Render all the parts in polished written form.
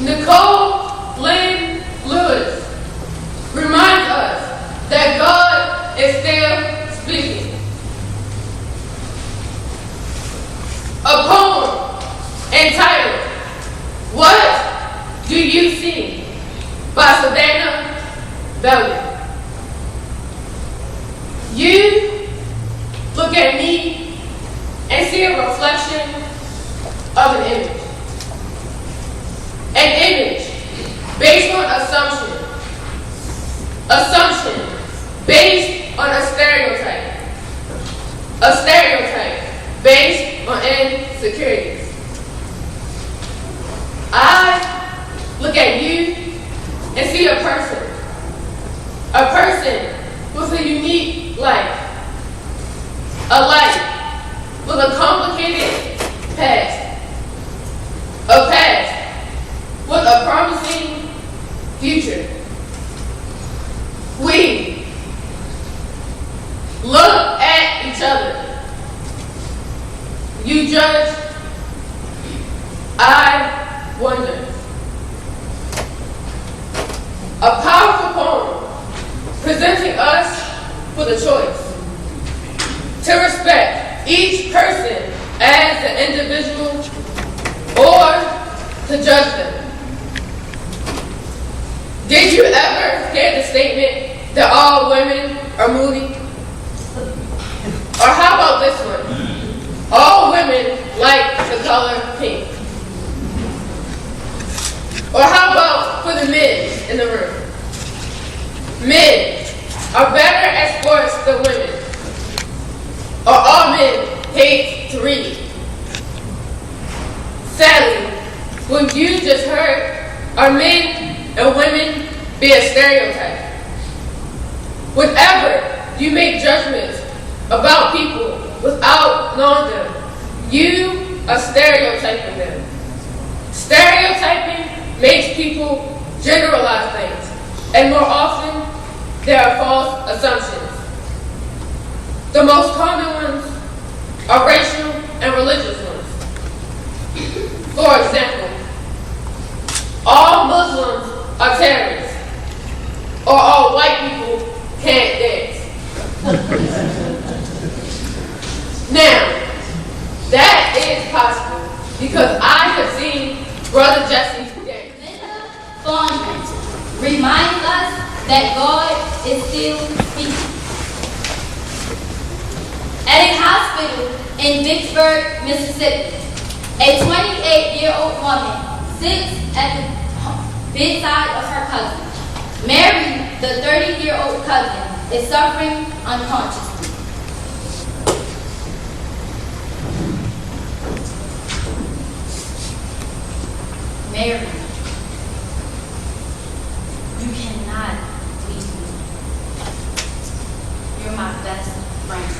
Nicole Lynn Lewis reminds us that God is still speaking. A poem entitled, "What Do You See?" by Savannah Bellion. You look at me and see a reflection of an image. An image based on assumption. Assumption based on a stereotype. A stereotype based on insecurities. I look at you and see a person. A person with a unique life. A life with a complicated past. A past with a promising future. We look at each other. You judge. I wonder. A powerful poem presenting us with a choice to respect each person as an individual or to judge them. Did you ever hear the statement that all women are moody? Or how about this one? All women like the color pink. Or how about for the men in the room? Men are better at sports than women. Or all men hate to read. Sadly, what you just heard are men and women be a stereotype. Whenever you make judgments about people without knowing them, you are stereotyping them. Stereotyping makes people generalize things, and more often, there are false assumptions. The most common ones are racial and religious ones. For example, all Muslims are terrorists, or all white people can't dance. Now, that is possible because I have seen Brother Jesse today. Linda Fondren reminds us that God is still speaking. At a hospital in Vicksburg, Mississippi, a 28-year-old woman sits at the bedside of her cousin. Mary, the 30-year-old cousin, is suffering unconsciously. Mary, you cannot leave me. You're my best friend.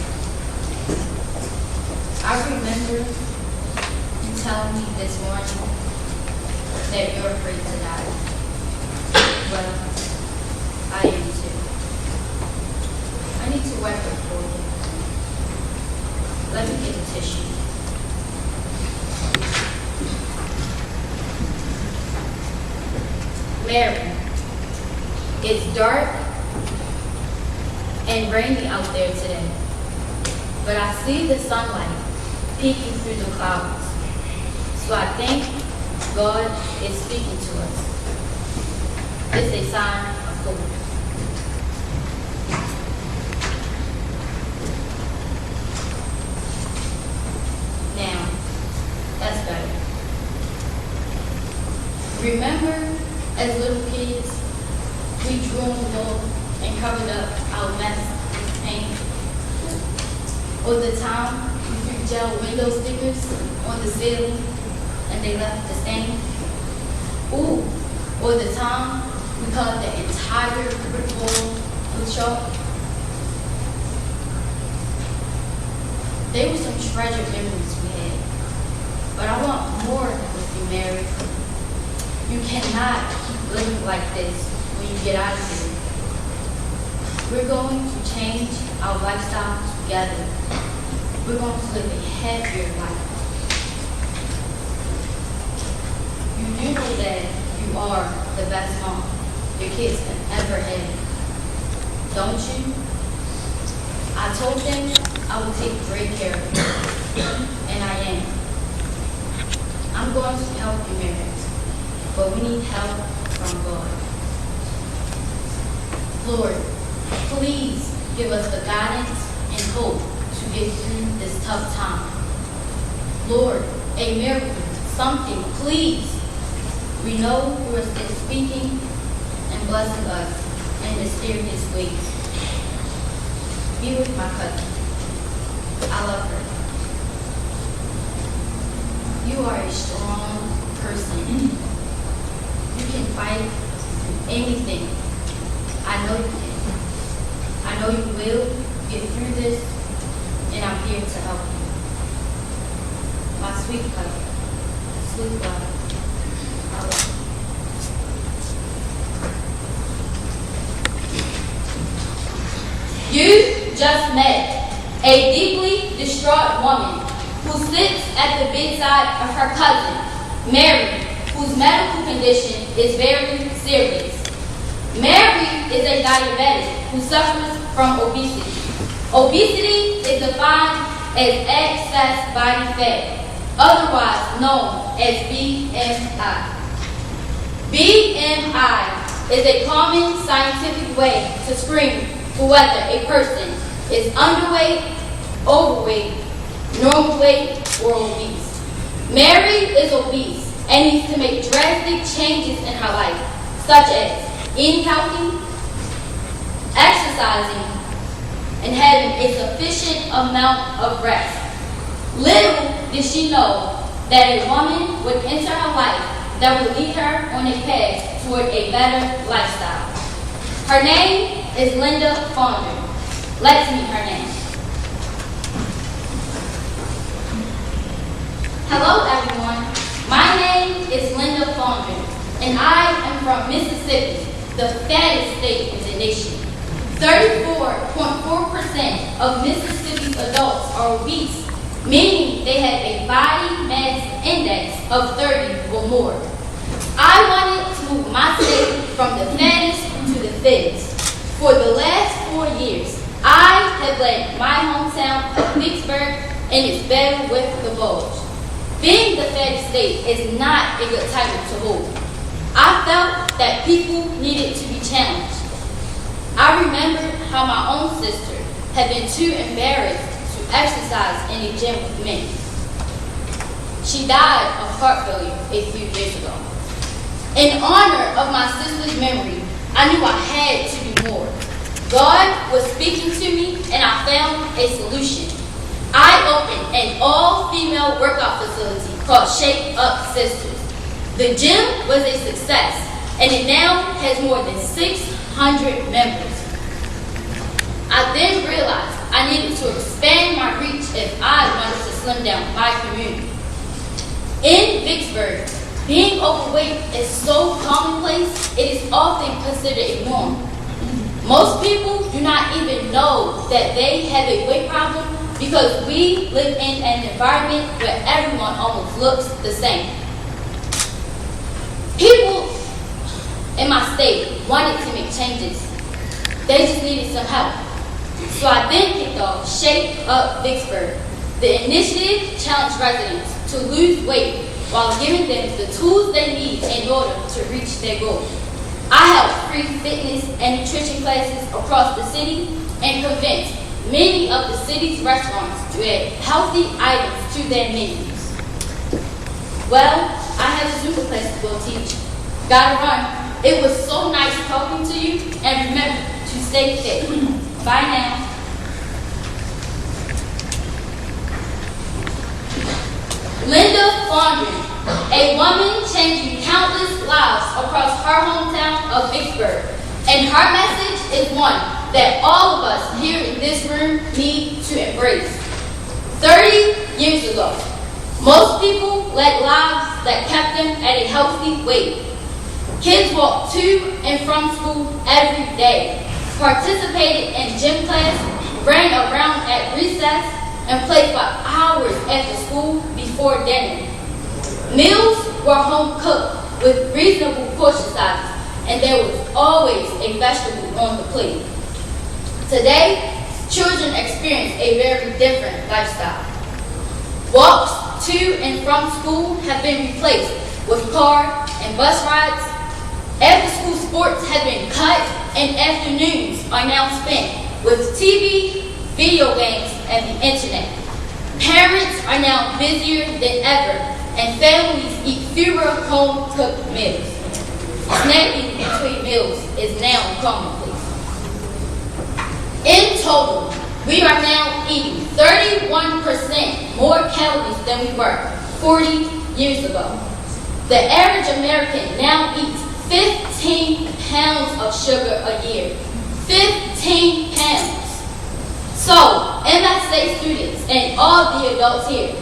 I remember you telling me this morning that you're afraid to die. Well, I am too. I need to wipe it for you. Let me get a tissue. Mary, it's dark and rainy out there today, but I see the sunlight peeking through the clouds. So I think God is speaking to us. It's a sign of hope. Now, that's better. Remember, as little kids, we drew on the wall and covered up our mess with paint. Or the time we threw gel window stickers on the ceiling and they left the stain. Ooh, or the time we colored the entire brick wall with chalk. They were some treasured memories we had. But I want more with you, Mary. You cannot keep living like this when you get out of here. We're going to change our lifestyle together. We're going to live a happier life. You do know that are the best mom your kids can ever have. Don't you? I told them I will take great care of you, and I am. I'm going to help you, Mary, but we need help from God. Lord, please give us the guidance and hope to get through this tough time. Lord, a miracle, something, please. We know you are still speaking and blessing us in mysterious ways. Be with my cousin. I love her. You are a strong person. You can fight anything. I know you can. I know you will get through this, and I'm here to help you. My sweet cousin, sweet love, I love you. You just met a deeply distraught woman who sits at the bedside of her cousin, Mary, whose medical condition is very serious. Mary is a diabetic who suffers from obesity. Obesity is defined as excess body fat, otherwise known as BMI. BMI is a common scientific way to screen for whether a person is underweight, overweight, normal weight, or obese. Mary is obese and needs to make drastic changes in her life, such as eating healthy, exercising, and having a sufficient amount of rest. Little did she know that a woman would enter her life that would lead her on a path toward a better lifestyle. Her name is Linda Fonder. Let's meet her name. Hello, everyone. My name is Linda Fonder, and I am from Mississippi, the fattest state in the nation. 34.4% of Mississippi's adults are obese, meaning they have a body mass index of 30 or more. I wanted to move my state from the fattest to the fittest. For the last 4 years, I have led my hometown of Vicksburg in its battle with the bulge. Being the fattest state is not a good title to hold. I felt that people needed to be challenged. I remembered how my own sister had been too embarrassed to exercise in a gym with men. She died of heart failure a few years ago. In honor of my sister's memory, I knew I had to do more. God was speaking to me, and I found a solution. I opened an all-female workout facility called Shape Up Sisters. The gym was a success, and it now has more than 600 members. I then realized I needed to expand my reach if I wanted to slim down my community. In Vicksburg, being overweight is so commonplace, it is often considered a norm. Most people do not even know that they have a weight problem because we live in an environment where everyone almost looks the same. People in my state wanted to make changes. They just needed some help. So I then kicked off Shape Up Vicksburg. The initiative challenged residents to lose weight while giving them the tools they need in order to reach their goal. I held free fitness and nutrition classes across the city and convinced many of the city's restaurants to add healthy items to their menus. Well, I have a Zumba class to go teach. Gotta run. It was so nice talking to you, and remember to stay fit. Bye now. Linda Fonder, a woman changing countless lives across her hometown of Vicksburg. And her message is one that all of us here in this room need to embrace. 30 years ago, most people led lives that kept them at a healthy weight. Kids walked to and from school every day, participated in gym class, ran around at recess, and played for hours after school before dinner. Meals were home cooked, with reasonable portion sizes, and there was always a vegetable on the plate. Today, children experience a very different lifestyle. Walks to and from school have been replaced with car and bus rides. After-school sports have been cut, and afternoons are now spent with TV, video games, and the internet. Parents are now busier than ever, and families eat fewer home-cooked meals. Snacking between meals is now commonplace. In total, we are now eating 31% more calories than we were 40 years ago. The average American now eats 15 pounds of sugar a year. 15 pounds. So, MSA students and all the adults here,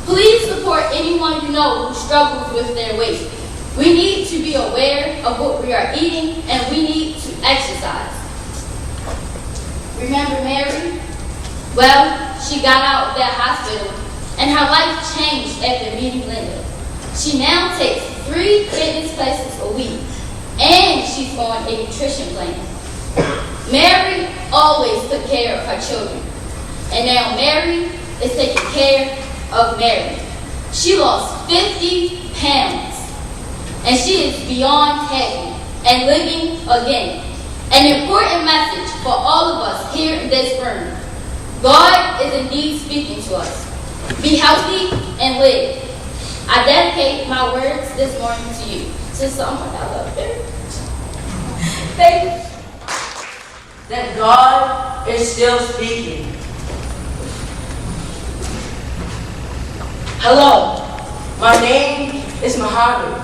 please support anyone you know who struggles with their weight. We need to be aware of what we are eating, and we need to exercise. Remember Mary? Well, she got out of that hospital, and her life changed after meeting Linda. She now takes 3 fitness classes a week, and she's on a nutrition plan. Mary always took care of her children, and now Mary is taking care of Mary. She lost 50 pounds, and she is beyond happy and living again. An important message for all of us here in this room. God is indeed speaking to us. Be healthy and live. I dedicate my words this morning to you. To someone I love there. Thank you. That God is still speaking. Hello, my name is Muhammad,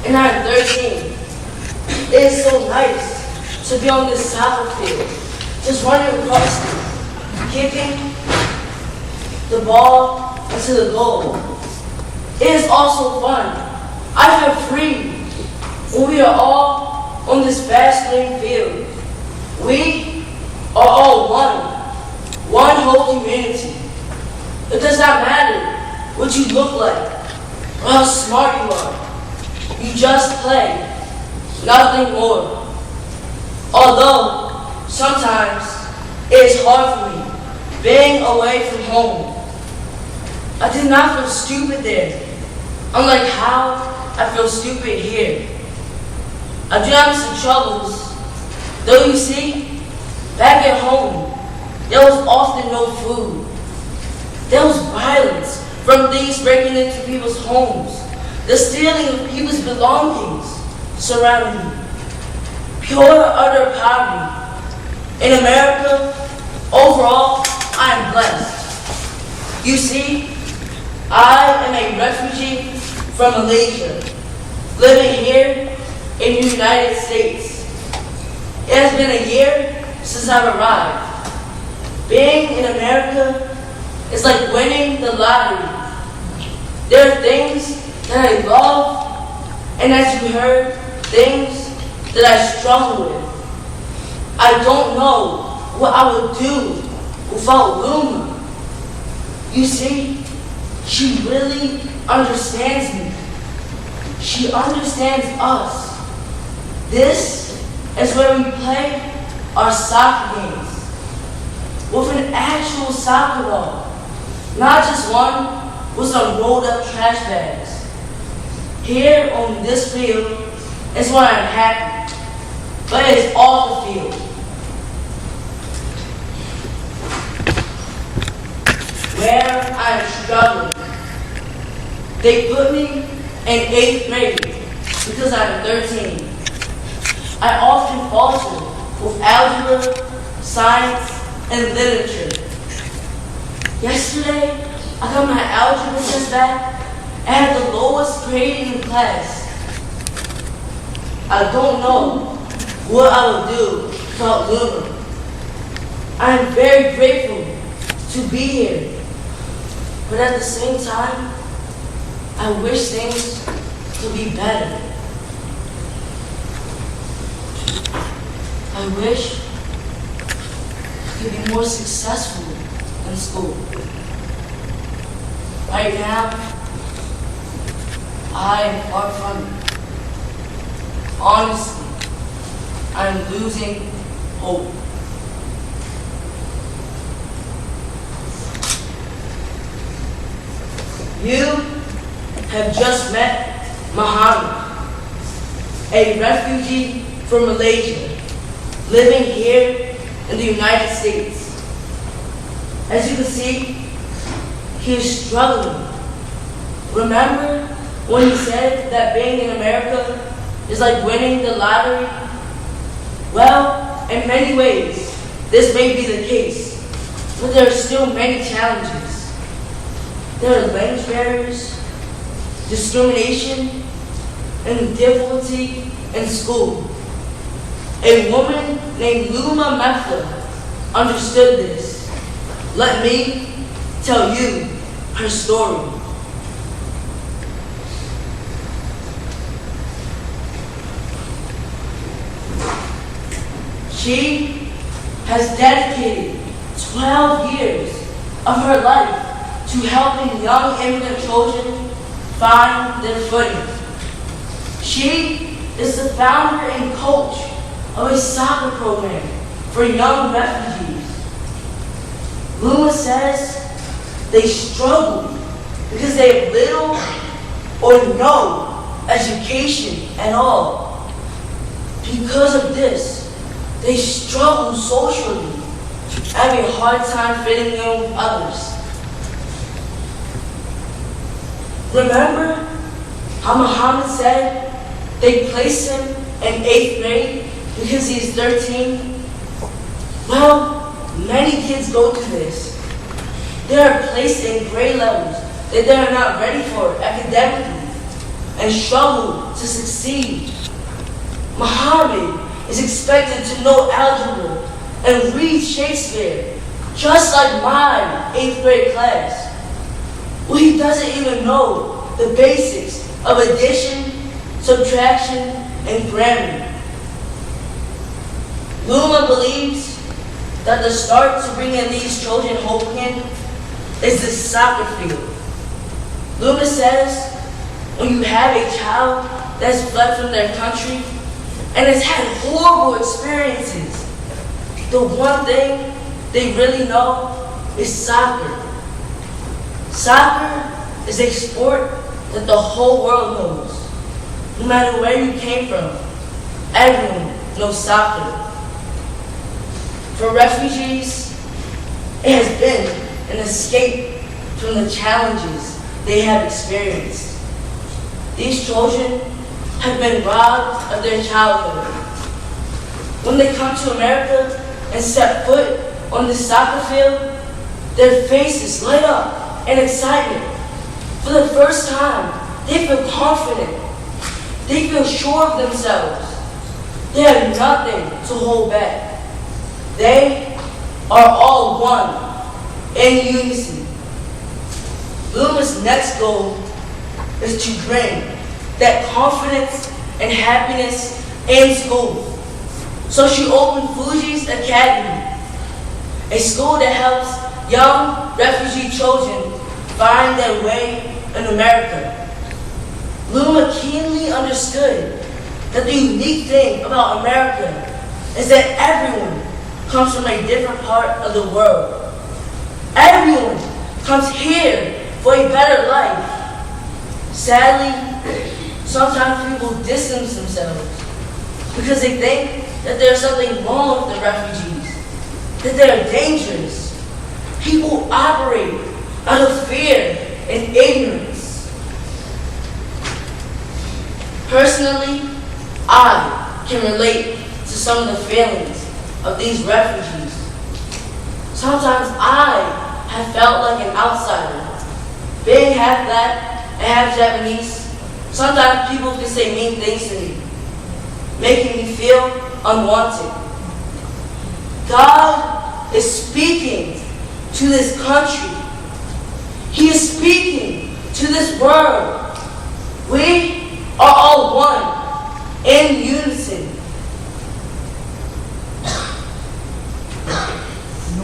and I'm 13. It is so nice to be on this soccer field, just running across it, kicking the ball into the goal. It is also fun. I feel free when we are all on this vast playing field. We are all one whole community. It does not matter what you look like or how smart you are. You just play, nothing more. Although sometimes it is hard for me being away from home. I did not feel stupid there, unlike how I feel stupid here. I do not miss the troubles, though you see, back at home, there was often no food. There was violence from thieves breaking into people's homes, the stealing of people's belongings surrounding me. Pure, utter poverty. In America, overall, I am blessed. You see, I am a refugee from Malaysia, living here in the United States. It has been a year since I've arrived. Being in America is like winning the lottery. There are things that I love, and as you heard, things that I struggle with. I don't know what I would do without Luma. You see, she really understands me. She understands us. This is where we play our soccer games with an actual soccer ball, not just one with some rolled up trash bags. Here on this field is where I'm happy, but it's off the field, where I'm struggling. They put me in 8th grade because I'm 13. I often falter with algebra, science, and literature. Yesterday, I got my algebra test back and had the lowest grade in the class. I don't know what I would do without Luna. I am very grateful to be here, but at the same time, I wish things could be better. I wish I could be more successful in school. Right now, I am far from it. honestly, I'm losing hope. You have just met Muhammad, a refugee from Malaysia, living here in the United States. As you can see, he is struggling. Remember when he said that being in America is like winning the lottery? Well, in many ways, this may be the case, but there are still many challenges. There are language barriers, discrimination, and difficulty in school. A woman named Luma Mefla understood this. Let me tell you her story. She has dedicated 12 years of her life to helping young immigrant children find their footing. She is the founder and coach of a soccer program for young refugees. Luma says they struggle because they have little or no education at all. Because of this, they struggle socially, having a hard time fitting in with others. Remember how Muhammad said they placed him in 8th grade because he's 13? Well, many kids go through this. They are placed in grade levels that they are not ready for academically and struggle to succeed. Muhammad is expected to know algebra and read Shakespeare, just like my 8th grade class. Well, he doesn't even know the basics of addition, subtraction, and grammar. Luma believes that the start to bringing these children hope again is the soccer field. Luma says when you have a child that's fled from their country and has had horrible experiences, the one thing they really know is soccer. Soccer is a sport that the whole world knows. No matter where you came from, everyone knows soccer. For refugees, it has been an escape from the challenges they have experienced. These children have been robbed of their childhood. When they come to America and set foot on the soccer field, their faces light up in excitement. For the first time, they feel confident. They feel sure of themselves. They have nothing to hold back. They are all one, in unison. Luma's next goal is to bring that confidence and happiness in school. So she opened Fuji's Academy, a school that helps young refugee children find their way in America. Luma keenly understood that the unique thing about America is that everyone comes from a different part of the world. Everyone comes here for a better life. Sadly, sometimes people distance themselves because they think that there's something wrong with the refugees, that they're dangerous. People operate out of fear and ignorance. Personally, I can relate to some of the feelings of these refugees. Sometimes I have felt like an outsider. Being half black and half Japanese, sometimes people can say mean things to me, making me feel unwanted. God is speaking to this country. He is speaking to this world. We are all one, in unison.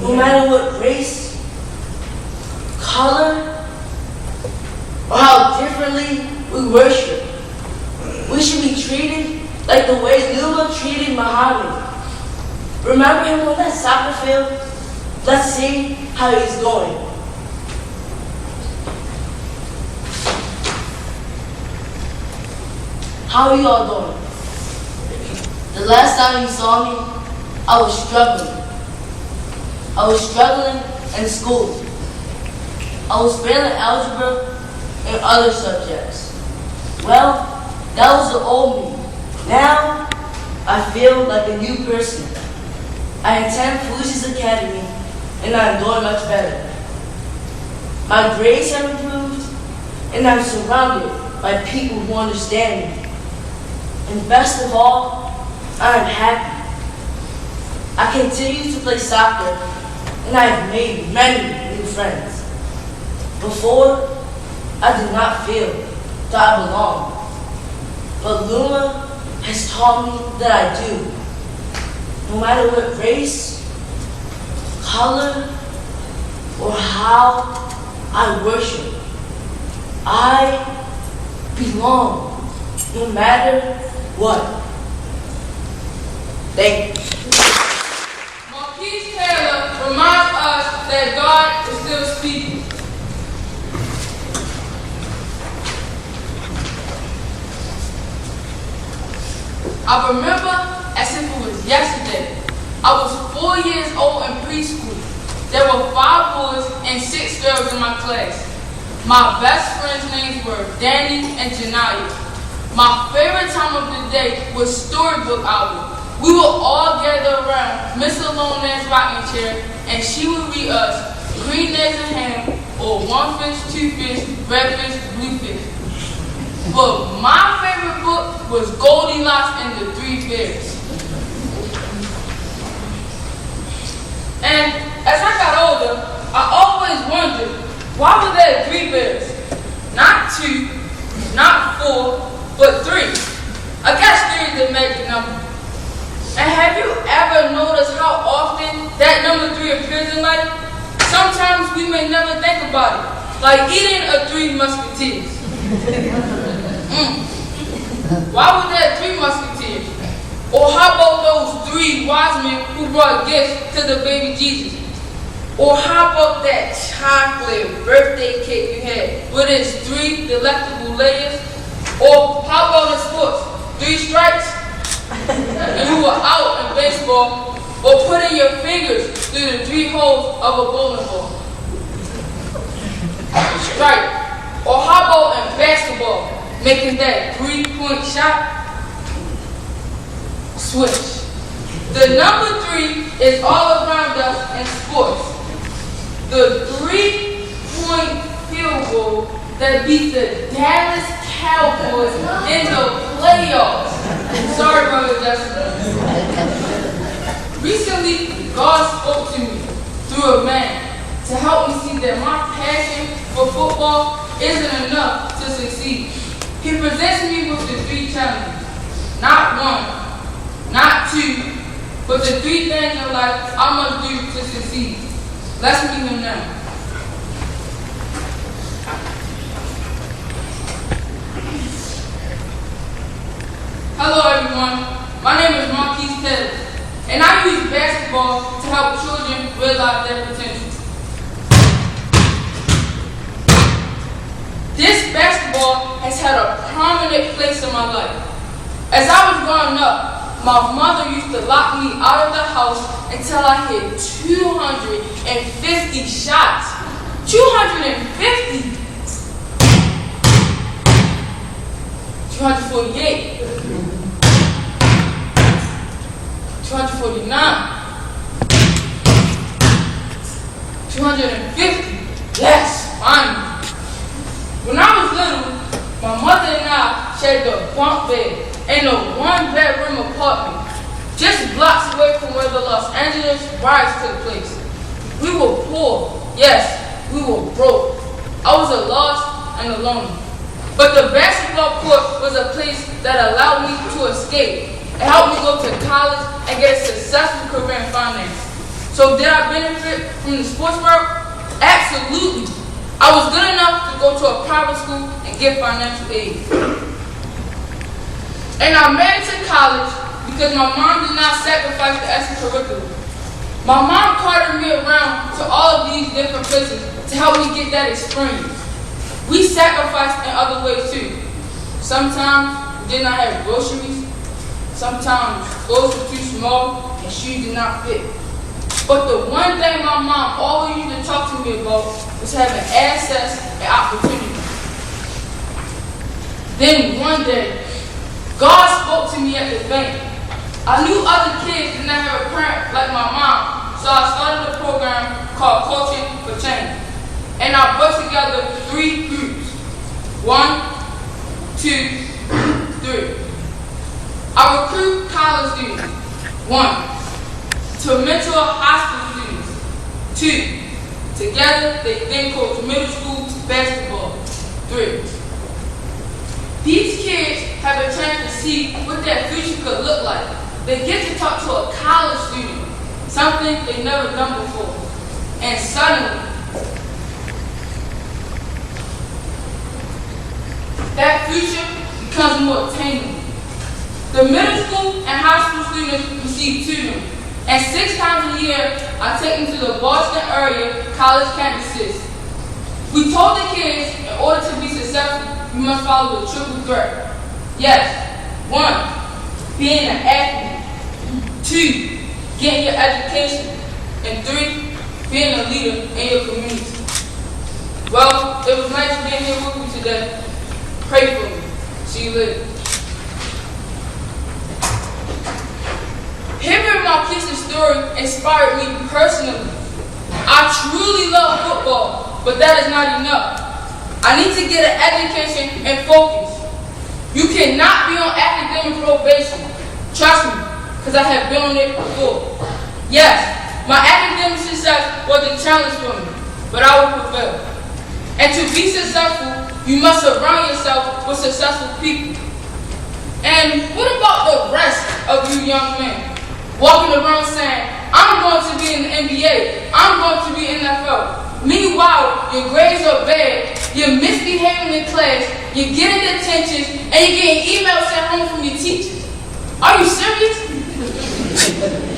No matter what race, color, or how differently we worship, we should be treated like the Remember him on that soccer field? Let's see how he's going. How are you all doing? The last time you saw me, I was struggling. I was struggling in school. I was failing algebra and other subjects. Well, that was the old me. Now, I feel like a new person. I attend Felice's Academy and I'm doing much better. My grades have improved and I'm surrounded by people who understand me. And best of all, I'm happy. I continue to play soccer and I have made many new friends. Before, I did not feel that I belonged. But Luma has taught me that I do. No matter what race, color, or how I worship, I belong no matter what. Thank you. Marquise Taylor reminds us that God is still speaking. I remember as if it was yesterday. I was 4 years old in preschool. There were 5 boys and 6 girls in my class. My best friends' names were Danny and Janaya. My favorite time of the day was storybook hour. We would all gather around Miss Alone's rocking chair and she would read us Green Eggs and Ham or 1 fish, 2 fish, red fish, blue fish. But my favorite book was Goldilocks and the 3 Bears. And as I got older, I always wondered, why were there 3 bears? Not 2, not 4, but 3. I guess 3 is the magic number. And have you ever noticed how often that number 3 appears in life? Sometimes we may never think about it, like eating a 3 musketeers. Why were there 3 musketeers? Or how about those 3 wise men who brought gifts to the baby Jesus? Or how about that chocolate birthday cake you had with its 3 delectable layers? Or how about in sports, 3 strikes? And you were out in baseball, or putting your fingers through the 3 holes of a bowling ball. Strike. Or how about in basketball, making that 3-point shot? Switch. The number 3 is all around us in sports. The 3-point field goal that beat the Dallas Cowboys in the playoffs. Sorry, Brother Justin. Recently, God spoke to me through a man to help me see that my passion for football isn't enough to succeed. He presents me with the 3 challenges. Not 1, not 2, but the 3 things in life I must do to succeed. Let's meet him now. Hello everyone, my name is Marquise Taylor, and I use basketball to help children realize their potential. This basketball has had a prominent place in my life. As I was growing up, my mother used to lock me out of the house until I hit 250 shots. 250! 248. 249. 250. Yes, finally. When I was little, my mother and I shared the bunk bed in a 1-bedroom apartment, just blocks away from where the Los Angeles riots took place. We were poor. Yes, we were broke. I was lost and alone. But the basketball court was a place that allowed me to escape. It helped me go to college and get a successful career in finance. So did I benefit from the sports world? Absolutely. I was good enough to go to a private school and get financial aid. And I made it to college because my mom did not sacrifice the extra curriculum. My mom carted me around to all of these different places to help me get that experience. We sacrificed in other ways too. Sometimes we did not have groceries. Sometimes clothes were too small and shoes did not fit. But the one thing my mom always used to talk to me about was having access and opportunity. Then one day, God spoke to me at the bank. I knew other kids did not have a parent like my mom, so I started a program called Coaching for Change. And I put together 3 groups. 1, 2, 3. I recruit college students. 1. To mentor high school students. 2. Together, they then coach middle school basketball. 3. These kids have a chance to see what their future could look like. They get to talk to a college student, something they've never done before. And suddenly, that future becomes more attainable. The middle school and high school students receive tutoring, and 6 times a year, I take them to the Boston area college campuses. We told the kids, in order to be successful, you must follow the triple threat. Yes, 1, being an athlete. 2, getting your education. And 3, being a leader in your community. Well, it was nice being here with you today. Pray for me. See you later. Hearing Marquise's story inspired me personally. I truly love football, but that is not enough. I need to get an education and focus. You cannot be on academic probation. Trust me, because I have been on it before. Yes, my academic success was a challenge for me, but I will prevail. And to be successful, you must surround yourself with successful people. And what about the rest of you young men? Walking around saying, I'm going to be in the NBA, I'm going to be in the NFL. Meanwhile, your grades are bad, you're misbehaving in class, you're getting detention, and you're getting emails sent home from your teachers. Are you serious?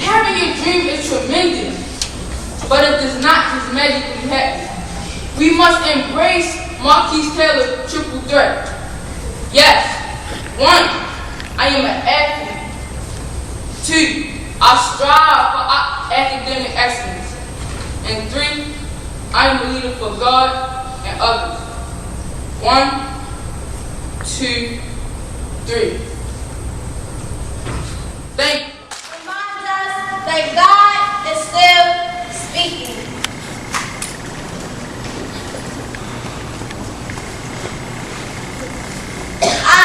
Having your dream is tremendous, but it does not just magically happen. We must embrace Marquise Taylor's triple threat. Yes, 1, I am an athlete. 2, I strive for academic excellence. And 3, I am a leader for God and others. 1, 2, 3. Thank you. Reminds us that God is still speaking. I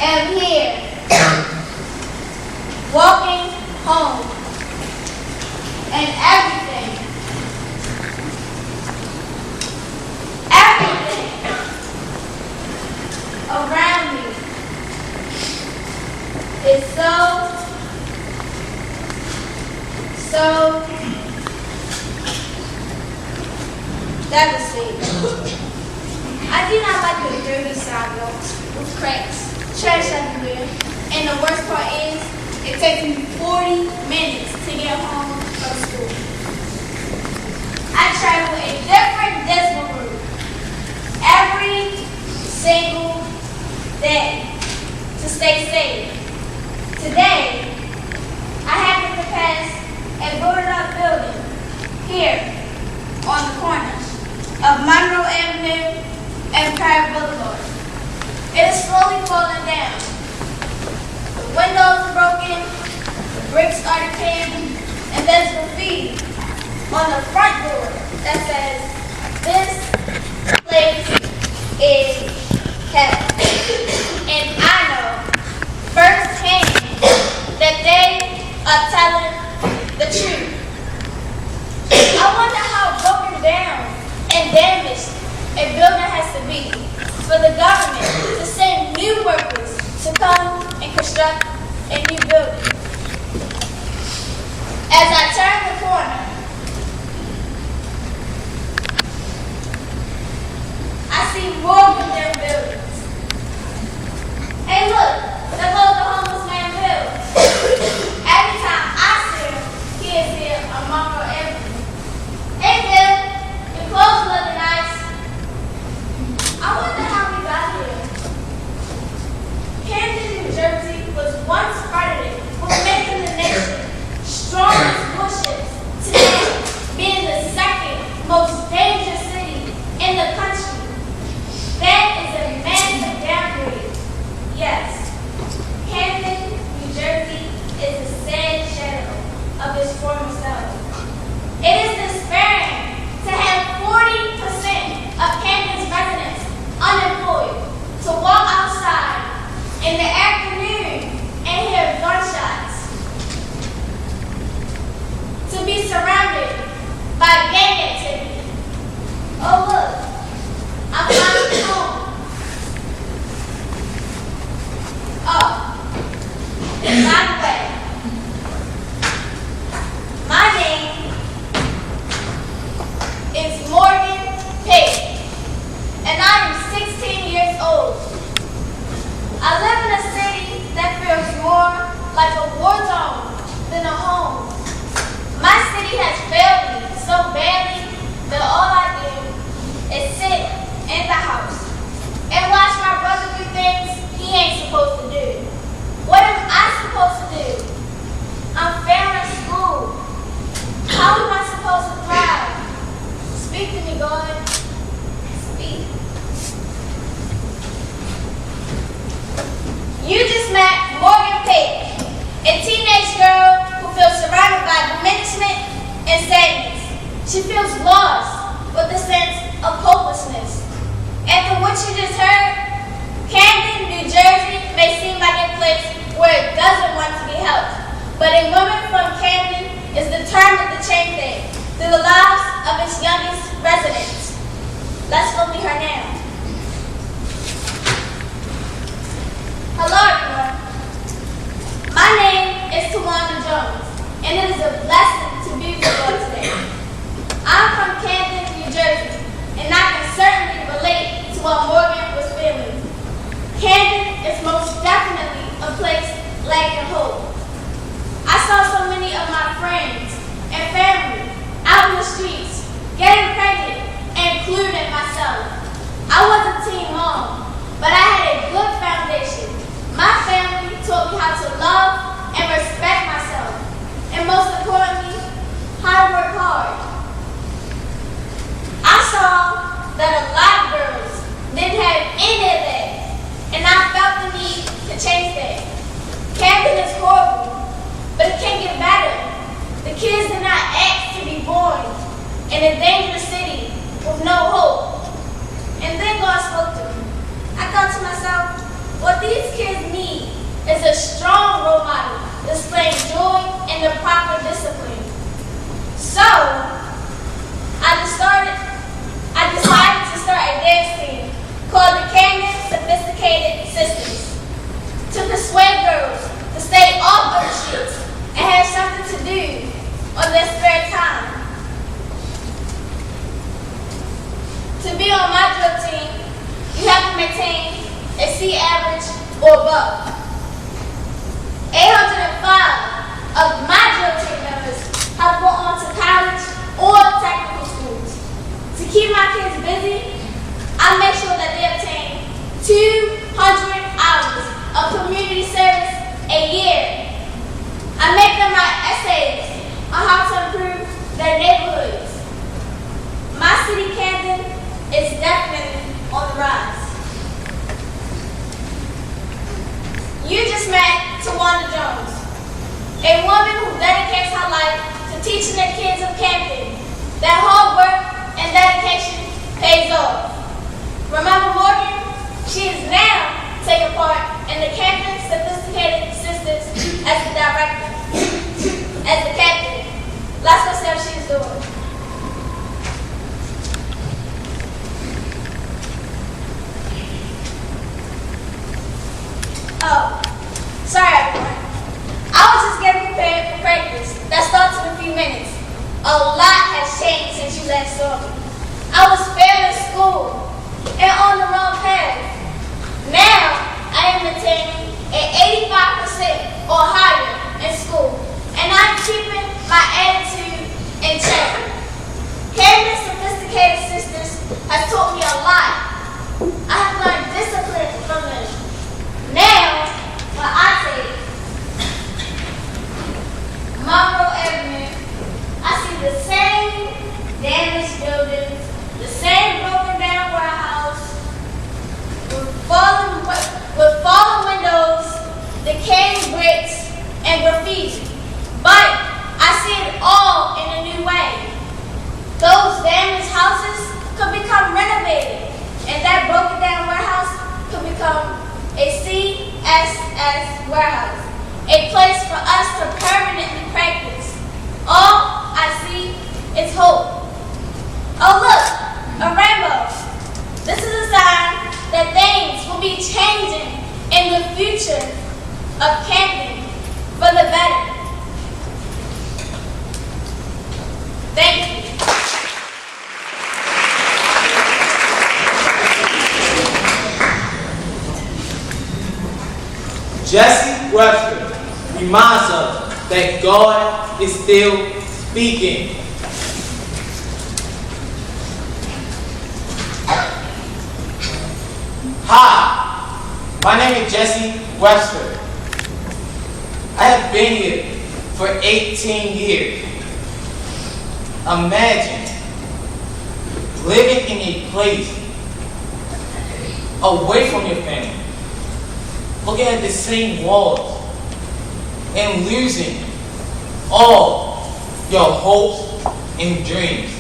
am here, walking home, and everything around me is so devastating. I do not like the dirty sidewalks with cracks, trash everywhere, and the worst part is, it takes me 40 minutes to get home from school. I travel a different decimal route every single day to stay safe. Today, I happened to pass a boarded up building here on the corners of Monroe Avenue and Prairie Boulevard. It is slowly falling down. The windows are broken, the bricks are decaying, and there's graffiti on the front door that says, "This place is heaven." And I know firsthand that they are telling the truth. I wonder how broken down and damaged a building has to be for the government to send new workers to come and construct a new building. As I turn the corner, I see more condemned buildings. Hey look, there goes the and sadness. She feels lost with a sense of hopelessness. After what you just heard, Camden, New Jersey may seem like a place where it doesn't want to be helped, but a woman from Camden is determined to change it through the lives of its youngest residents. Let's go meet her now. Hello, everyone. My name is Tawanda Jones, and it is a blessing to be with you all today. I'm from Camden, New Jersey, and I can certainly relate to what Morgan was feeling. Camden is most definitely a place lacking hope. I saw so many of my friends and family out in the streets, getting pregnant, including myself. I was a teen mom, but I had a good foundation. My family taught me how to love and respect myself, and most importantly, how to work hard. I saw that a lot of girls didn't have any of that, and I felt the need to change that. Camden is horrible, but it can get better. The kids did not ask to be born in a dangerous city with no hope. And then God spoke to me. I thought to myself, what these kids need is a strong role model displaying joy and the proper discipline. So, I decided to start a dance team called the Camden Sophisticated Sisters to persuade girls to stay off of the streets and have something to do on their spare time. To be on my drill team, you have to maintain a C average or above. 805 of my drill team members have gone on to college or technical schools. To keep my kids busy, I make sure that they obtain 200 hours of community service a year. I make them write essays on how to improve their neighborhoods. My city, Camden, is definitely on the rise. You just met Tawanda Jones, a woman who dedicates her life to teaching the kids of Camden that hard work and dedication pays off. Remember Morgan? She is now taking part in the Camden Sophisticated Sisters as the director, as the captain. Let's go see how she's doing. Oh, sorry everyone. I was just getting prepared for practice. That starts in a few minutes. A lot has changed since you last saw me. I was failing school and on the wrong path. Now, I am attaining an 85% or higher in school, and I'm keeping my attitude in check. Camden Sophisticated Sisters has taught me a lot. I have learned discipline from them. Now, when I take Monroe Avenue, I see the same damaged buildings, the same broken down warehouse, with fallen windows, decaying bricks, and graffiti. But I see it all in a new way. Those damaged houses could become renovated, and that broken down warehouse could become a CSS warehouse, a place for us to permanently practice. All I see is hope. Oh look, a rainbow. This is a sign that things will be changing in the future of Camden for the better. Thank you. Jesse Webster reminds us that God is still speaking. Hi, my name is Jesse Webster. I have been here for 18 years. Imagine living in a place away from your family, looking at the same walls, and losing all your hopes and dreams.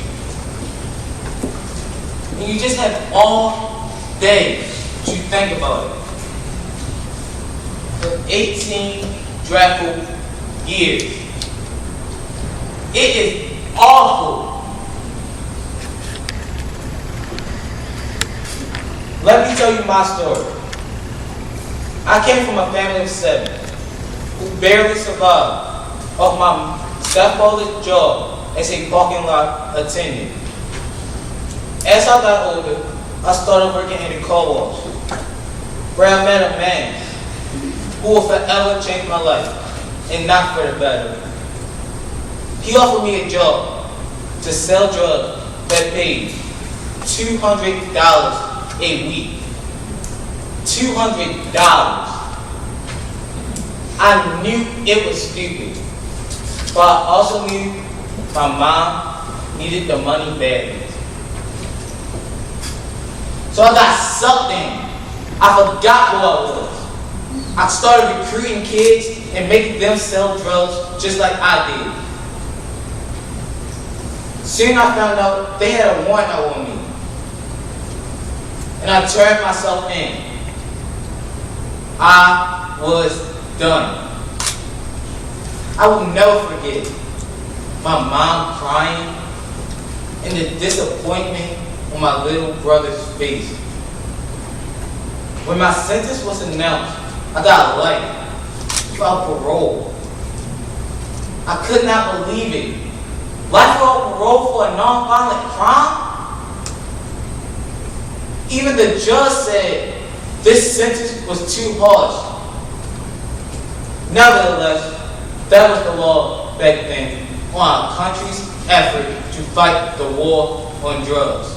And you just have all day to think about it. For 18 dreadful years. It is awful. Let me tell you my story. I came from a family of 7 who barely survived off my stepfather's job as a parking lot attendant. As I got older, I started working in a car wash, where I met a man who will forever change my life, and not for the better. He offered me a job to sell drugs that paid $200 a week. $200. I knew it was stupid, but I also knew my mom needed the money badly. So I got sucked in. I forgot who I was. I started recruiting kids and making them sell drugs just like I did. Soon I found out they had a warrant out on me. And I turned myself in. I was done. I will never forget my mom crying and the disappointment on my little brother's face. When my sentence was announced, I got life without parole. I could not believe it. Life without parole for a non-violent crime? Even the judge said this sentence was too harsh. Nevertheless, that was the law back then on our country's effort to fight the war on drugs.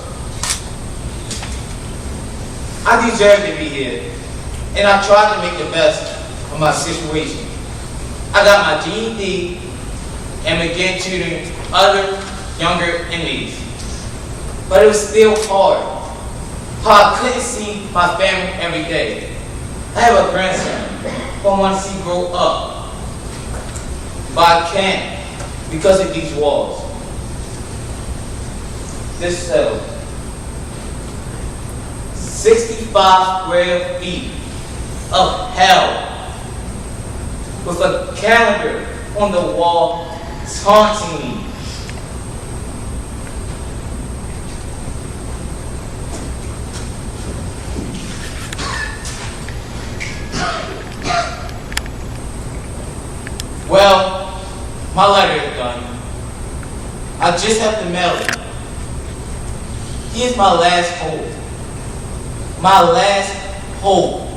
I deserve to be here, and I tried to make the best of my situation. I got my GED and began tutoring other younger inmates. But it was still hard. How I couldn't see my family every day. I have a grandson who I want to see grow up. But I can't because of these walls. This cell. 65 square feet of hell. With a calendar on the wall taunting me. Well, my letter is done. I just have to mail it. He is my last hope. My last hope.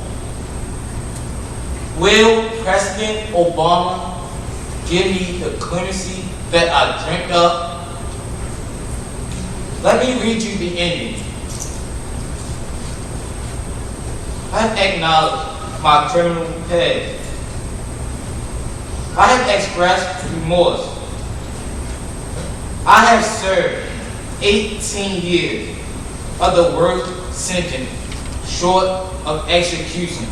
Will President Obama give me the clemency that I dreamt of? Let me read you the ending. I have acknowledged my criminal past. I have expressed remorse. I have served 18 years of the worst sentence short of execution.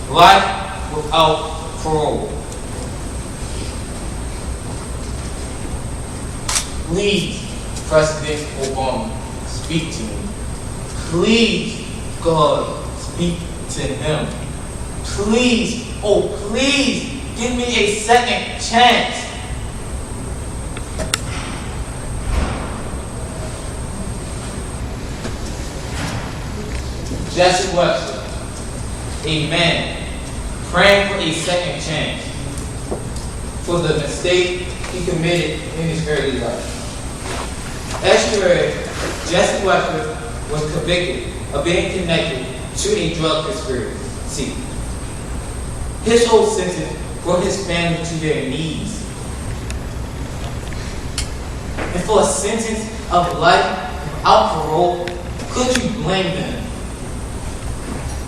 Life without parole. Please, President Obama, speak to me. Please, God, speak to him. Please, oh please, give me a second chance. Jesse Webster, a man praying for a second chance for the mistake he committed in his early life. As you heard, Jesse Webster was convicted of being connected to a drug conspiracy. His whole sentence brought his family to their knees. And for a sentence of life without parole, could you blame them?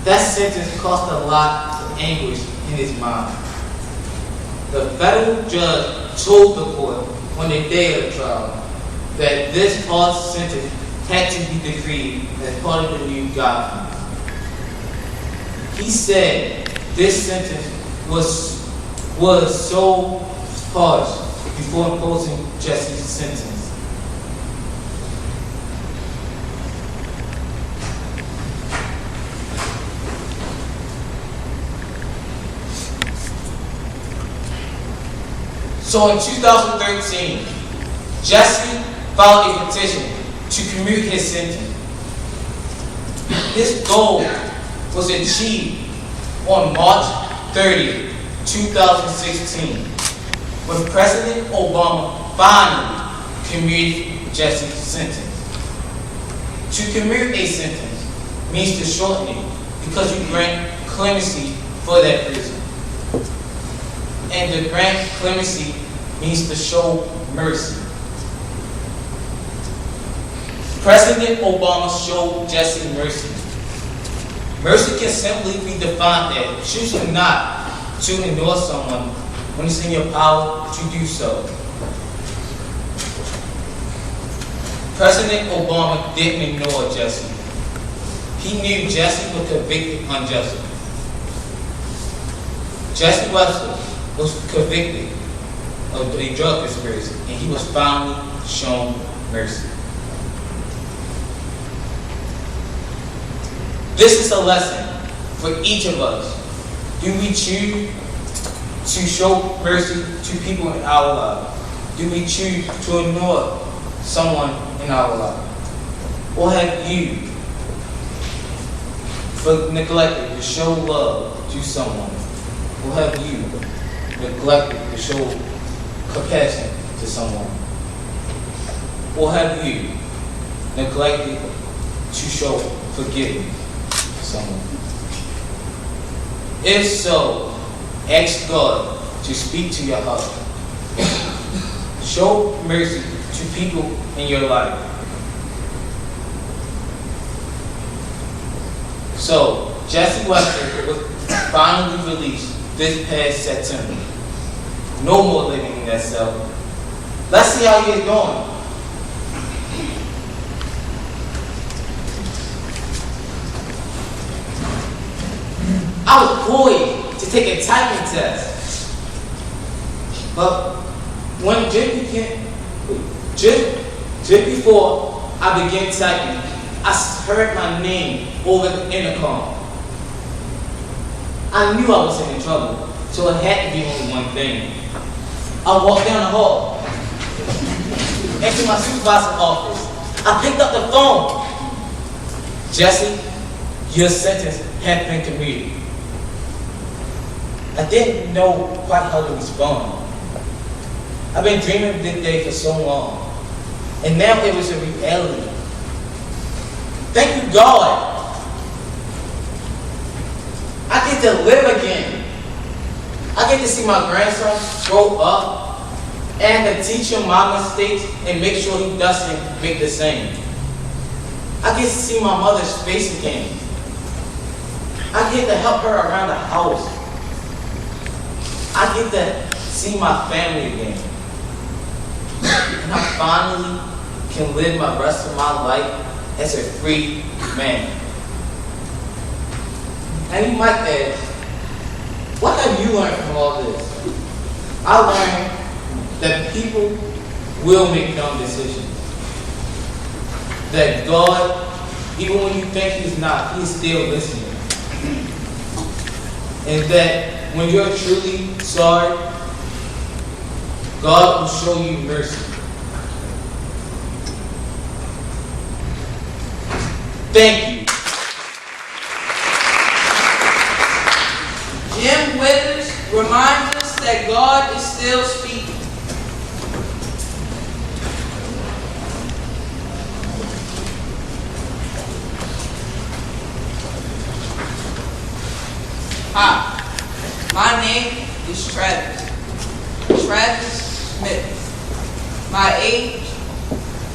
That sentence caused a lot of anguish in his mind. The federal judge told the court on the day of the trial that this harsh sentence had to be decreed as part of the new guidelines. He said this sentence was so harsh before imposing Jesse's sentence. So in 2013, Jesse filed a petition to commute his sentence. His goal was achieved on March 30, 2016, when President Obama finally commuted Jesse's sentence. To commute a sentence means to shorten it because you grant clemency for that person. And to grant clemency means to show mercy. President Obama showed Jesse mercy. Mercy can simply be defined as choosing not to ignore someone when it's in your power to do so. President Obama didn't ignore Jesse. He knew Jesse was convicted unjustly. Jesse Webster was convicted of a drug conspiracy, and he was finally shown mercy. This is a lesson for each of us. Do we choose to show mercy to people in our lives? Do we choose to ignore someone in our life? Or have you neglected to show love to someone? Or have you neglected to show compassion to someone? Or have you neglected to show forgiveness to someone? If so, ask God to speak to your heart. Show mercy to people in your life. So, Jesse Webster was finally released this past September. No more living in that cell. Let's see how he is doing. I was poised to take a typing test, but when just before I began typing, I heard my name over the intercom. I knew I was in trouble, so it had to be only one thing. I walked down the hall, into my supervisor's office. I picked up the phone. Jesse, your sentence had been commuted. I didn't know quite how to respond. I've been dreaming of this day for so long, and now it was a reality. Thank you, God. I get to live again. I get to see my grandson grow up and to teach him my mistakes and make sure he doesn't make the same. I get to see my mother's face again. I get to help her around the house. I get to see my family again. And I finally can live my rest of my life as a free man. And you might ask, what have you learned from all this? I learned that people will make dumb decisions. That God, even when you think He's not, He's still listening. And that when you're truly sorry, God will show you mercy. Thank you. Jim Withers reminds us that God is still speaking. Hi, my name is Travis Smith. My age,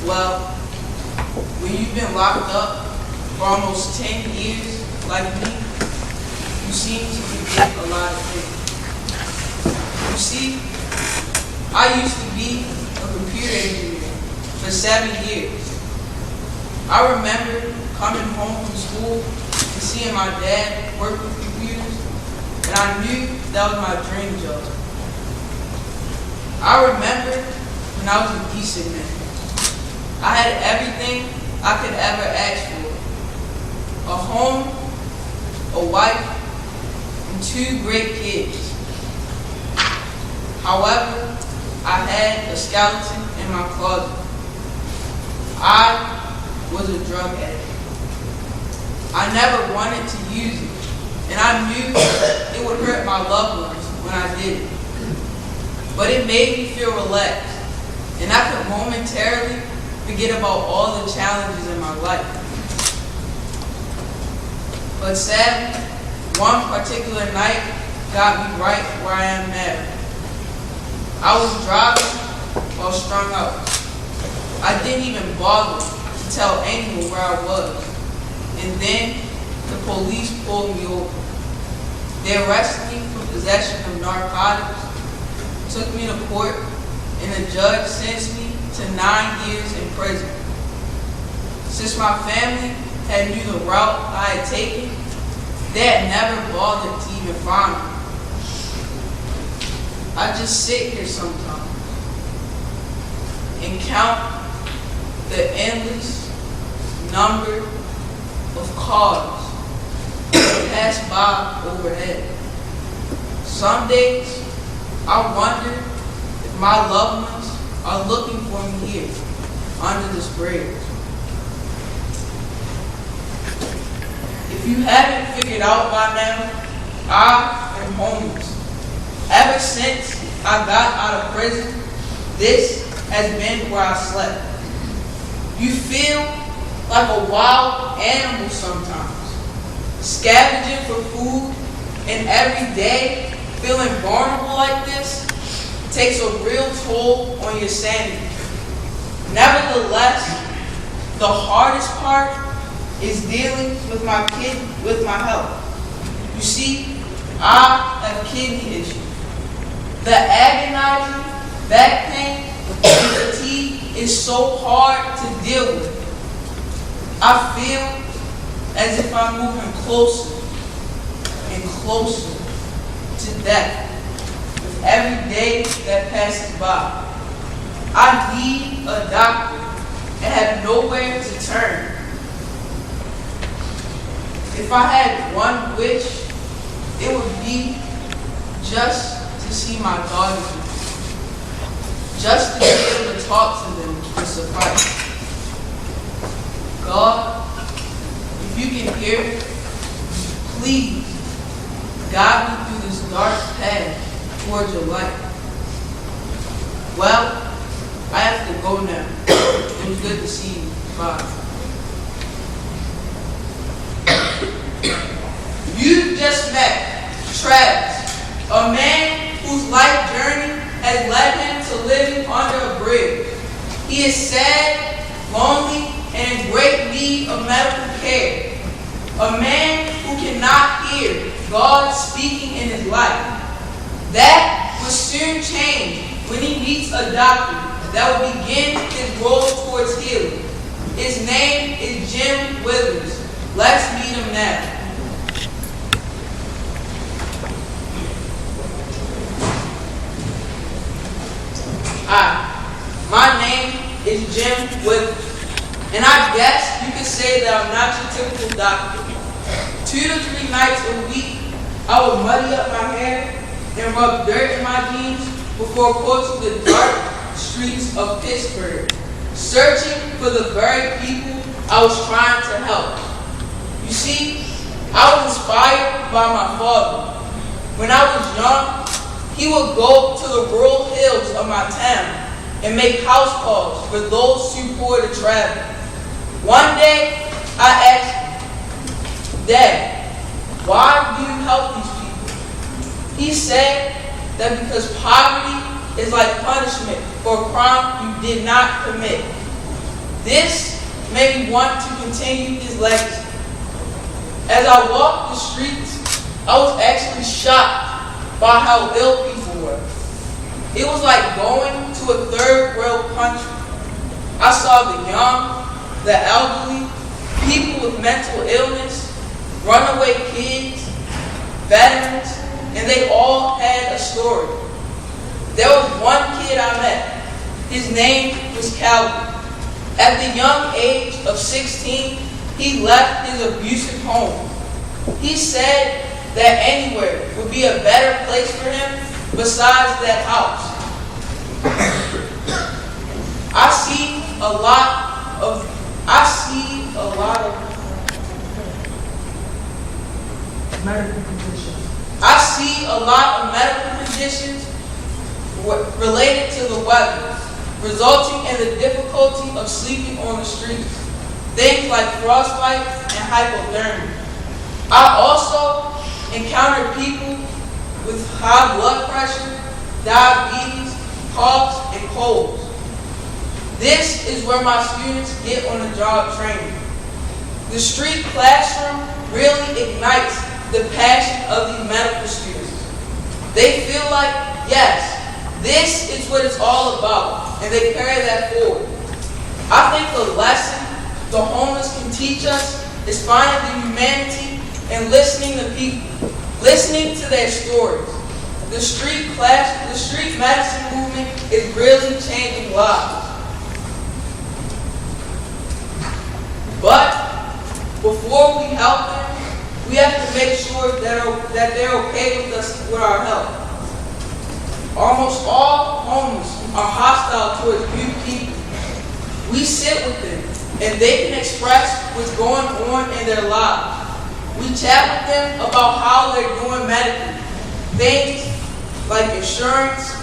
well, when you've been locked up for almost 10 years like me, you seem to forget a lot of things. You see, I used to be a computer engineer for 7 years. I remember coming home from school and seeing my dad work with computers, and I knew that was my dream job. I remember when I was a decent man. I had everything I could ever ask for. A home, a wife, and 2 great kids. However, I had a skeleton in my closet. I was a drug addict. I never wanted to use it, and I knew it would hurt my loved ones when I did it. But it made me feel relaxed, and I could momentarily forget about all the challenges in my life. But sadly, one particular night got me right where I am now. I was driving while strung out. I didn't even bother to tell anyone where I was. And then the police pulled me over. They arrested me for possession of narcotics, took me to court, and the judge sentenced me to 9 years in prison. Since my family had knew the route I had taken, they had never bothered to even find me. I just sit here sometimes and count the endless number of cars that pass by overhead. Some days, I wonder if my loved ones are looking for me here, under this bridge. If you haven't figured out by now, I am homeless. Ever since I got out of prison, this has been where I slept. You feel like a wild animal sometimes, scavenging for food, and every day feeling vulnerable like this takes a real toll on your sanity. Nevertheless, the hardest part is dealing with my health. You see, I have kidney issues. The agonizing back pain and fatigue is so hard to deal with. I feel as if I'm moving closer and closer to death with every day that passes by. I need a doctor and have nowhere to turn. If I had one wish, it would be just to see my daughters again. Just to be able to talk to them would suffice. God, if you can hear me, please guide me through this dark path towards your light. Well, I have to go now. It was good to see you. Bye. You've just met Travis, a man whose life journey has led him to living under a bridge. He is sad, lonely, and in great need of medical care. A man who cannot hear God speaking in his life. That will soon change when he meets a doctor that will begin his road towards healing. His name is Jim Withers. Let's meet him now. Hi, my name is Jim Withers, and I guess you could say that I'm not your typical doctor. 2 to 3 nights a week, I would muddy up my hair and rub dirt in my jeans before crossing the dark streets of Pittsburgh, searching for the very people I was trying to help. You see, I was inspired by my father. When I was young, he would go to the rural hills of my town and make house calls for those too poor to travel. One day, I asked him, "Dad, why do you help these people?" He said that because poverty is like punishment for a crime you did not commit. This made me want to continue his legacy. As I walked the streets, I was actually shocked by how ill people were. It was like going to a third world country. I saw the young, the elderly, people with mental illness, runaway kids, veterans, and they all had a story. There was one kid I met. His name was Calvin. At the young age of 16, he left his abusive home. He said that anywhere would be a better place for him besides that house. I see a lot of medical conditions related to the weather, resulting in the difficulty of sleeping on the streets. Things like frostbite and hypothermia. I also encountered people with high blood pressure, diabetes, coughs, and colds. This is where my students get on the job training. The street classroom really ignites the passion of these medical students. They feel like, yes, this is what it's all about, and they carry that forward. I think the lesson the homeless can teach us is finding the humanity and listening to people, listening to their stories. The street medicine movement is really changing lives. But before we help them, we have to make sure that they're okay with us, with our help. Almost all homeless are hostile towards new people. We sit with them, and they can express what's going on in their lives. We chat with them about how they're doing medically, things like insurance,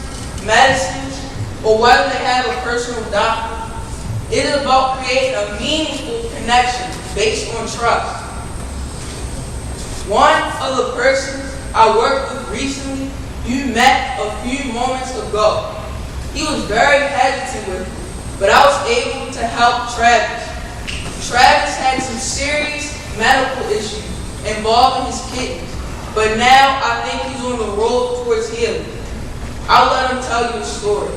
medicines, or whether they have a personal doctor. It is about creating a meaningful connection based on trust. One of the persons I worked with recently, you met a few moments ago. He was very hesitant with me, but I was able to help Travis. Travis had some serious medical issues involving his kidneys, but now I think he's on the road towards healing. I'll let him tell you a story.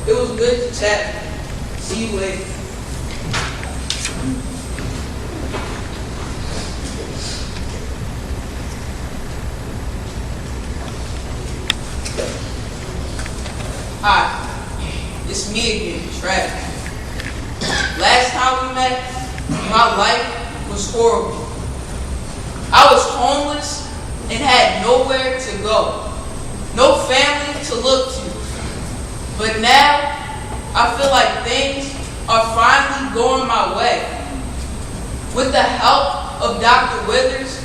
It was good to chat with you. See you later. Hi, it's me again, Travis. Last time we met, my life was horrible. I was homeless and had nowhere to go, no family to look to. But now, I feel like things are finally going my way. With the help of Dr. Withers,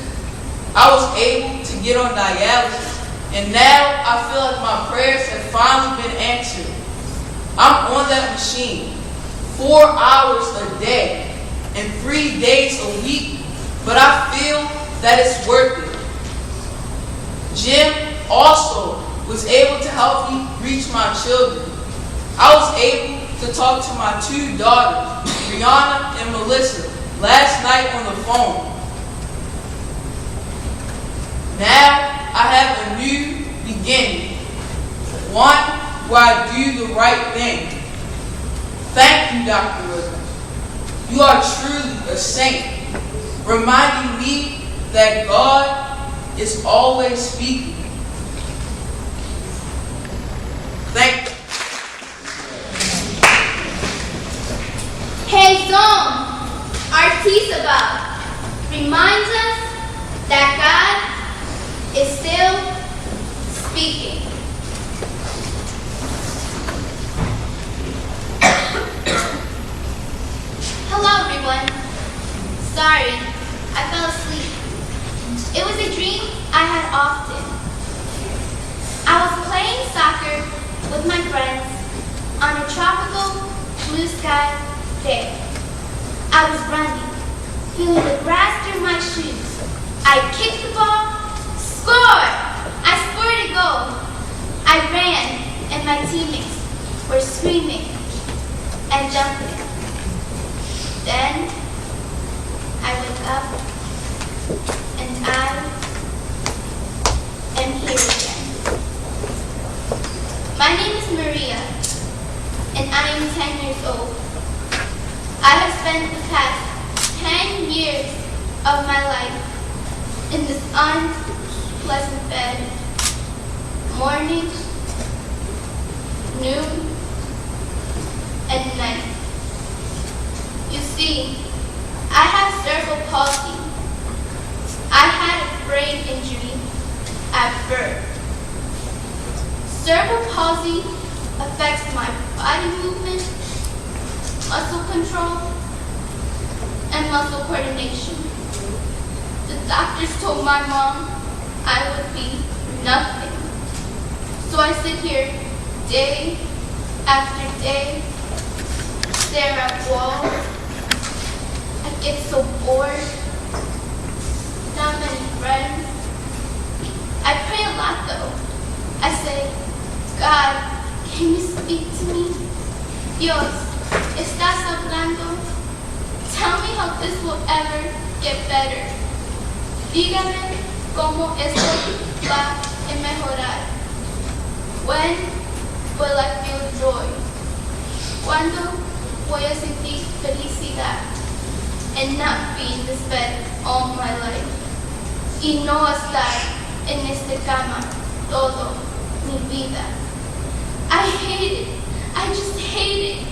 I was able to get on dialysis, and now I feel like my prayers have finally been answered. I'm on that machine 4 hours a day and 3 days a week, but I feel that it's worth it. Jim also was able to help me reach my children. I was able to talk to my 2 daughters, Brianna and Melissa, last night on the phone. Now I have a new beginning, one where I do the right thing. Thank you, Dr. Williams. You are truly a saint, reminding me that God is always speaking. Thank you. Hey Zone, Artisaba reminds us that God is still speaking. Hello everyone. Sorry, I fell asleep. It was a dream I had often. I was playing soccer with my friends on a tropical blue sky day. I was running, feeling the grass through my shoes. I kicked the ball, scored! I scored a goal. I ran, and my teammates were screaming and jumping. Then I woke up, and I am here again. My name is Maria, and I am 10 years old. I have spent the past 10 years of my life in this unpleasant bed, morning, noon, and night. You see, I have cerebral palsy. I had a brain injury at birth. Cerebral palsy affects my body movement, muscle control, and muscle coordination. The doctors told my mom I would be nothing. So I sit here day after day, stare at walls. I get so bored. Not many friends. I pray a lot though. I say, God, can you speak to me? Dios, ¿estás hablando? Tell me how this will ever get better. Dígame cómo esto va a mejorar. When will I feel joy? ¿Cuándo voy a sentir felicidad? And not be in this bed all my life. Y no estar en esta cama todo mi vida. I hate it. I just hate it.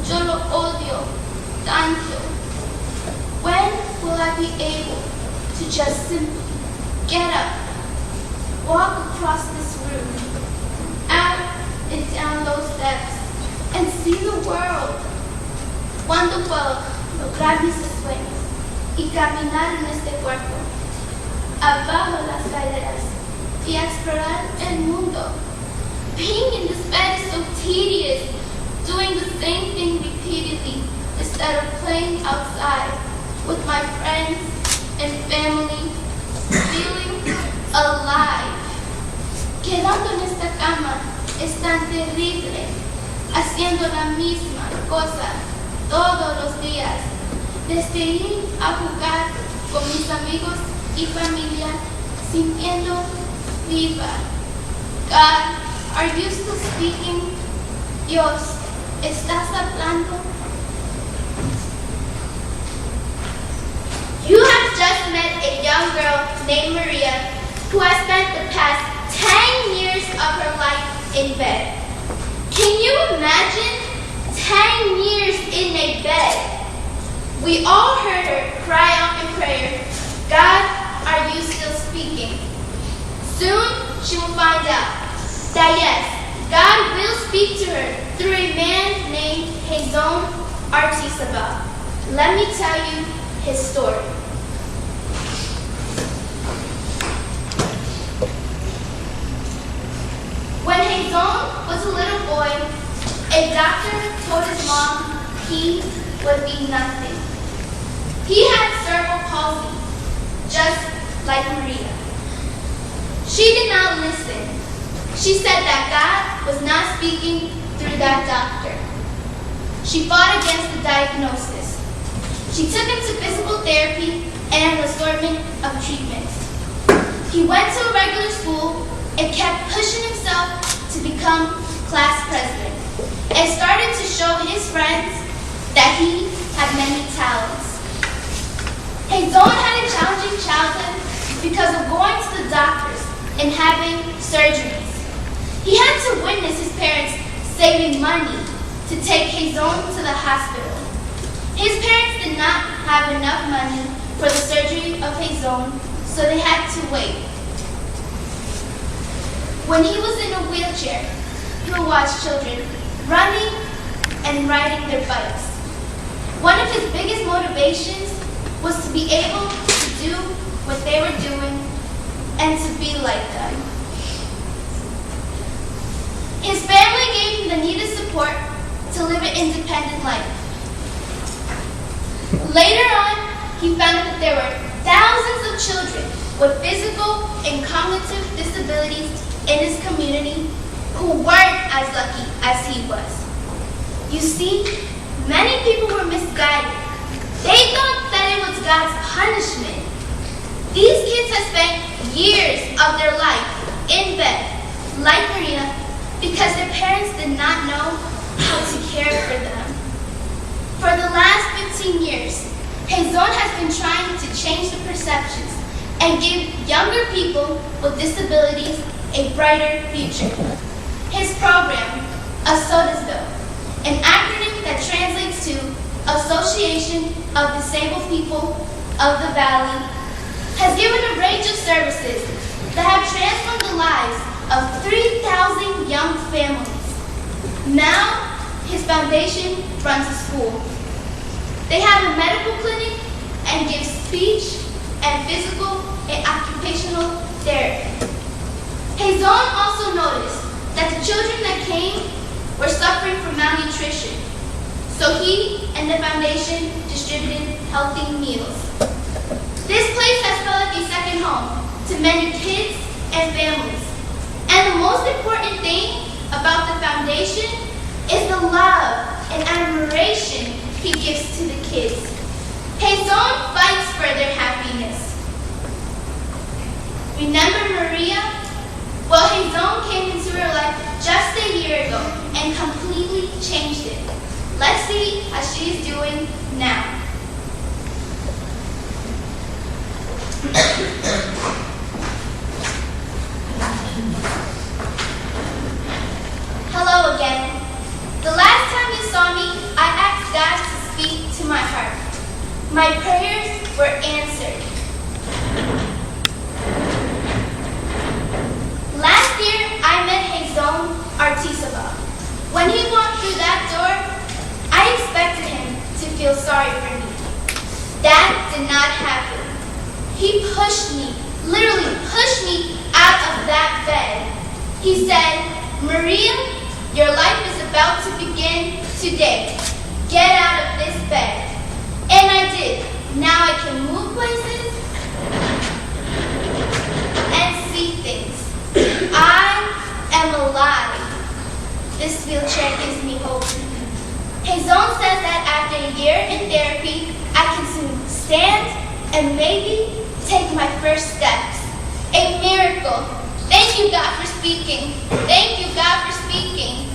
Yo lo odio tanto. When will I be able to just simply get up, walk across this room, out and down those steps, and see the world? ¿Cuándo puedo lograr mis sueños y caminar en este cuerpo, abajo las escaleras y explorar el mundo? Being in this bed is so tedious, doing the same thing repeatedly instead of playing outside with my friends and family, feeling alive. Quedando en esta cama es tan terrible, haciendo la misma cosa todos los días, desde ir a jugar con mis amigos y familia, sintiendo viva. God, are you still speaking? Dios, ¿estás hablando? You have just met a young girl named Maria who has spent the past 10 years of her life in bed. Can you imagine 10 years in a bed? We all heard her cry out in prayer, God, are you still speaking? Soon she will find out that yes, God will speak to her through a man named Jason Artisabal. Let me tell you his story. When Jason was a little boy, a doctor told his mom he would be nothing. He had cerebral palsy, just like Maria. She did not listen. She said that God was not speaking through that doctor. She fought against the diagnosis. She took him to physical therapy and an assortment of treatments. He went to a regular school and kept pushing himself to become class president, and started to show his friends that he had many talents. Jason had a challenging childhood because of going to the doctors and having surgeries. He had to witness his parents saving money to take Jason to the hospital. His parents did not have enough money for the surgery of Jason, so they had to wait. When he was in a wheelchair, he would watch children running and riding their bikes. One of his biggest motivations was to be able to do what they were doing and to be like them. His family gave him the needed support to live an independent life. Later on, he found that there were thousands of children with physical and cognitive disabilities in his community who weren't as lucky as he was. You see, many people were misguided. They thought that it was God's punishment. These kids had spent years of their life in bed, like Maria, because their parents did not know how to care for them. For the last 15 years, Jason has been trying to change the perceptions and give younger people with disabilities a brighter future. His program, ASODISVille, an acronym that translates to Association of Disabled People of the Valley, has given a range of services that have transformed the lives of 3,000 young families. Now, his foundation runs a school. They have a medical clinic and give speech and physical and occupational therapy. Hazon also noticed that the children that came were suffering from malnutrition, so he and the foundation distributed healthy meals. This place has felt like a second home to many kids and families. And the most important thing about the foundation is the love and admiration he gives to the kids. Hazon fights for their happiness. Remember Maria? Well, Hazon came into her life just a year ago and completely changed it. Let's see how she's doing now. Hello again. The last time you saw me, I asked God to speak to my heart. My prayers were answered. Last year, I met Hazon Artisaba. When he walked through that door, I expected him to feel sorry for me. That did not happen. He pushed me, literally pushed me out of that bed. He said, "Maria, your life is about to begin today. Get out of this bed." And I did. Now I can move places and see things. I am alive. This wheelchair gives me hope. Hazon says that after a year in therapy, I can soon stand and maybe take my first steps. A miracle. Thank you, God, for speaking. Thank you, God, for speaking.